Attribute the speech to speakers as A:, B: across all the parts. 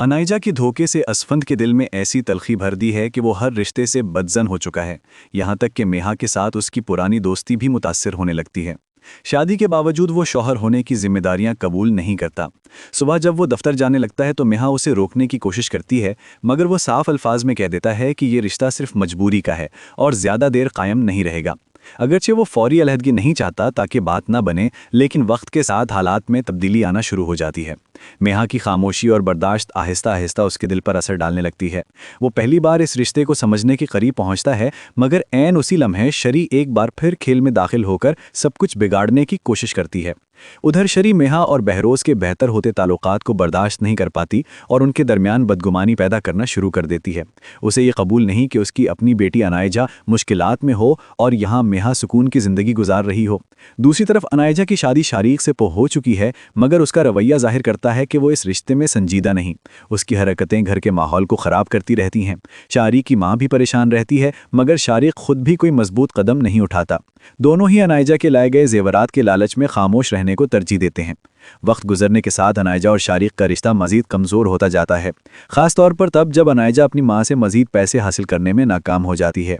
A: انائجا کی دھوکے سے اسفند کے دل میں ایسی تلخی بھر دی ہے کہ وہ ہر رشتے سے بدزن ہو چکا ہے، یہاں تک کہ میہا کے ساتھ اس کی پرانی دوستی بھی متاثر ہونے لگتی ہے۔ شادی کے باوجود وہ شوہر ہونے کی ذمہ داریاں قبول نہیں کرتا۔ صبح جب وہ دفتر جانے لگتا ہے تو میہا اسے روکنے کی کوشش کرتی ہے، مگر وہ صاف الفاظ میں کہہ دیتا ہے کہ یہ رشتہ صرف مجبوری کا ہے اور زیادہ دیر قائم نہیں رہے گا۔ اگرچہ وہ فوری علیحدگی نہیں چاہتا تاکہ بات نہ بنے، لیکن وقت کے ساتھ حالات میں تبدیلی آنا شروع ہو جاتی ہے۔ میہا کی خاموشی اور برداشت آہستہ آہستہ اس کے دل پر اثر ڈالنے لگتی ہے۔ وہ پہلی بار اس رشتے کو سمجھنے کے قریب پہنچتا ہے، مگر عین اسی لمحے شری ایک بار پھر کھیل میں داخل ہو کر سب کچھ بگاڑنے کی کوشش کرتی ہے۔ ادھر شری میہا اور بہروز کے بہتر ہوتے تعلقات کو برداشت نہیں کر پاتی اور ان کے درمیان بدگمانی پیدا کرنا شروع کر دیتی ہے۔ اسے یہ قبول نہیں کہ اس کی اپنی بیٹی انائجا مشکلات میں ہو اور یہاں میہا سکون کی زندگی گزار رہی ہو۔ دوسری طرف انائجا کی شادی شارق سے ہو چکی ہے، مگر اس کا رویہ ظاہر کرتا ہے کہ وہ اس رشتے میں سنجیدہ نہیں۔ اس کی حرکتیں گھر کے ماحول کو خراب کرتی رہتی ہیں۔ شارق کی ماں بھی پریشان رہتی ہے، مگر شارق خود بھی کوئی مضبوط قدم نہیں اٹھاتا۔ دونوں ہی انائجا کے لائے گئے زیورات کے لالچ میں خاموش رہنے کو ترجیح دیتے ہیں۔ وقت گزرنے کے ساتھ انائجا اور شارق کا رشتہ مزید کمزور ہوتا جاتا ہے، خاص طور پر تب جب انائجا اپنی ماں سے مزید پیسے حاصل کرنے میں ناکام ہو جاتی ہے۔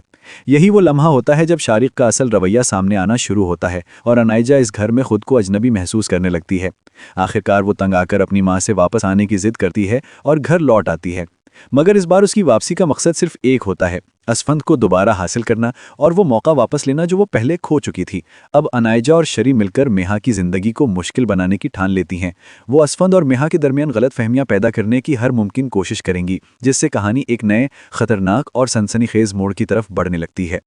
A: یہی وہ لمحہ ہوتا ہے جب شارق کا اصل رویہ سامنے آنا شروع ہوتا ہے اور انائجا اس گھر میں خود کو اجنبی محسوس کرنے لگتی ہے۔ آخرکار وہ تنگ آ کر اپنی ماں سے واپس آنے کی ضد کرتی ہے اور گھر لوٹ آتی ہے، مگر اس بار اس کی واپسی کا مقصد صرف ایک ہوتا ہے: اسفند کو دوبارہ حاصل کرنا اور وہ موقع واپس لینا جو وہ پہلے کھو چکی تھی۔ اب انائجا اور شری مل کر میہا کی زندگی کو مشکل بنانے کی ٹھان لیتی ہیں۔ وہ اسفند اور میہا کے درمیان غلط فہمیاں پیدا کرنے کی ہر ممکن کوشش کریں گی، جس سے کہانی ایک نئے، خطرناک اور سنسنی خیز موڑ کی طرف بڑھنے لگتی ہے۔